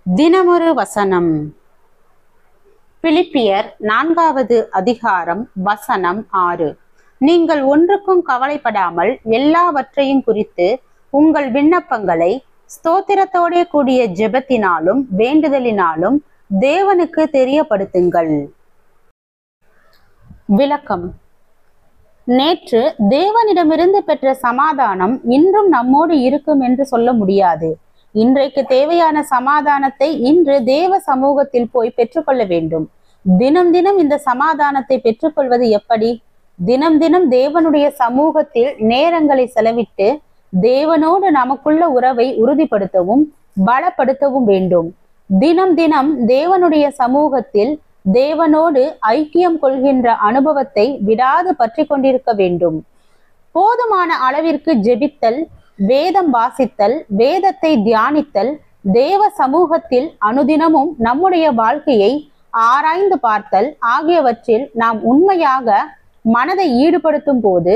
தினமொரு வசனம். பிலிப்பியர் 4வது அதிகாரம் வசனம் 6. நீங்கள் ஒன்றுக்கும் கவலைப்படாமல் எல்லாவற்றையும் குறித்து உங்கள் விண்ணப்பங்களை ஸ்தோத்திரத்தோடே கூடிய ஜெபத்தினாலும் வேண்டுதலினாலும் தேவனுக்கு தெரியப்படுத்துங்கள். விளக்கம். நேற்று தேவனிடமிருந்து பெற்ற சமாதானம் இன்றும் நம்மோடு இருக்கும் என்று சொல்ல முடியாது. இன்றைக்கு தேவையான சமாதானத்தை இன்று தேவ சமூகத்தில் போய் பெற்றுக்கொள்ள வேண்டும். தினம் தினம் இந்த சமாதானத்தை பெற்றுக்கொள்வது எப்படி? தினம் தினம் தேவனுடைய சமூகத்தில் நேரங்களை செலவிட்டு தேவனோடு நமக்குள்ள உறவை உறுதிப்படுத்தவும் பலப்படுத்தவும் வேண்டும். தினம் தினம் தேவனுடைய சமூகத்தில் தேவனோடு ஐக்கியம் கொள்கின்ற அனுபவத்தை விடாது பற்றி கொண்டிருக்க வேண்டும். போதுமான அளவிற்கு ஜெபித்தல், வேதம் வாசித்தல், வேதத்தை தியானித்தல், தேவ சமூகத்தில் அனுதினமும் நம்முடைய வாழ்க்கையை ஆராய்ந்து பார்த்தல் ஆகியவற்றில் நாம் உண்மையாக மனதை ஈடுபடுத்தும் போது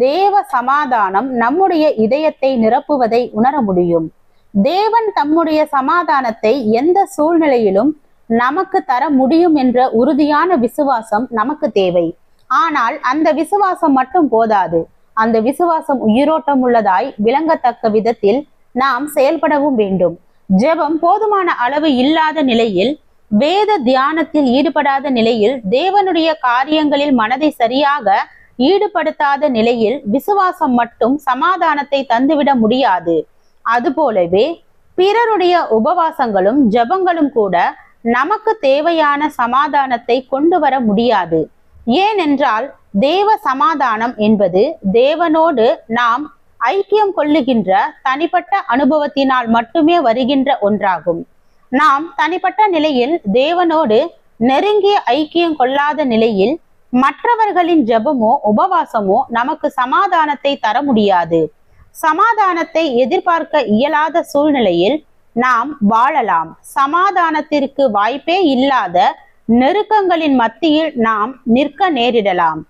தேவ சமாதானம் நம்முடைய இதயத்தை நிரப்புவதை உணர முடியும். தேவன் தம்முடைய சமாதானத்தை எந்த சூழ்நிலையிலும் நமக்கு தர முடியும் என்ற உறுதியான விசுவாசம் நமக்கு தேவை. ஆனால் அந்த விசுவாசம் மட்டும் போதாது. அந்த விசுவாசம் உயிரோட்டம் உள்ளதாய் விளங்கத்தக்க விதத்தில் நாம் செயல்படவும் வேண்டும். ஜெபம் போதுமான அளவு இல்லாத நிலையில், வேத தியானத்தில் ஈடுபடாத நிலையில், தேவனுடைய காரியங்களில் மனதை சரியாக ஈடுபடுத்தாத நிலையில் விசுவாசம் மட்டும் சமாதானத்தை தந்துவிட முடியாது. அதுபோலவே பிறருடைய உபவாசங்களும் ஜெபங்களும் கூட நமக்கு தேவையான சமாதானத்தை கொண்டு வர முடியாது. ஏனென்றால் தேவ சமாதானம் என்பது தேவனோடு நாம் ஐக்கியம் கொள்ளுகின்ற தனிப்பட்ட அனுபவத்தினால் மட்டுமே வருகின்ற ஒன்றாகும். நாம் தனிப்பட்ட நிலையில் தேவனோடு நெருங்கிய ஐக்கியம் கொள்ளாத நிலையில் மற்றவர்களின் ஜெபமோ உபவாசமோ நமக்கு சமாதானத்தை தர முடியாது. சமாதானத்தை எதிர்பார்க்க இயலாத சூழ்நிலையில் நாம் வாழலாம். சமாதானத்திற்கு வாய்ப்பே இல்லாத நெருக்கங்களின் மத்தியில் நாம் நிற்க நேரிடலாம்.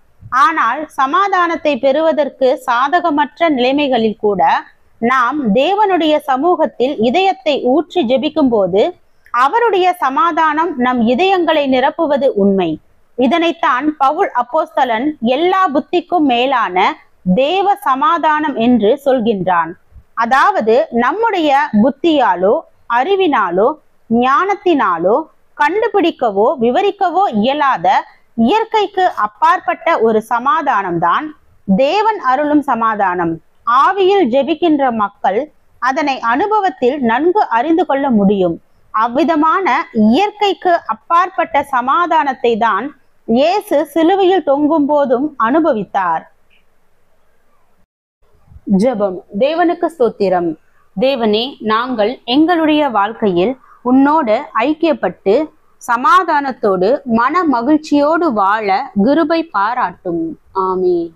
ஆனால் சமாதானத்தை பெறுவதற்கு சாதகமற்ற நிலைமைகளில் கூட நாம் தேவனுடைய சமூகத்தில் இதயத்தை ஊற்றி ஜெபிக்கும் போது அவருடைய சமாதானம் நம் இதயங்களை நிரப்புவது உண்மை. இதனைத்தான் பவுல் அப்போஸ்தலன் எல்லா புத்திக்கும் மேலான தேவ சமாதானம் என்று சொல்கின்றான். அதாவது நம்முடைய புத்தியாலோ அறிவினாலோ ஞானத்தினாலோ கண்டுபிடிக்கவோ விவரிக்கவோ இயலாத இயற்கைக்கு அப்பாற்பட்ட ஒரு சமாதானம் தான் தேவன் அருளும் சமாதானம். ஆவியில் ஜெபிக்கின்ற மக்கள் அதனை அனுபவத்தில் நன்கு அறிந்து கொள்ள முடியும். அவ்விதமான இயற்கைக்கு அப்பாற்பட்ட சமாதானத்தை தான் இயேசு சிலுவையில் தொங்கும் போதும் அனுபவித்தார். ஜெபம். தேவனுக்கு ஸ்தோத்திரம். தேவனே, நாங்கள் எங்களுடைய வாழ்க்கையில் உன்னோடு ஐக்கியப்பட்டு சமாதானத்தோடு மன மகிழ்ச்சியோடு வாழ கிருபை பாராட்டும். ஆமென்.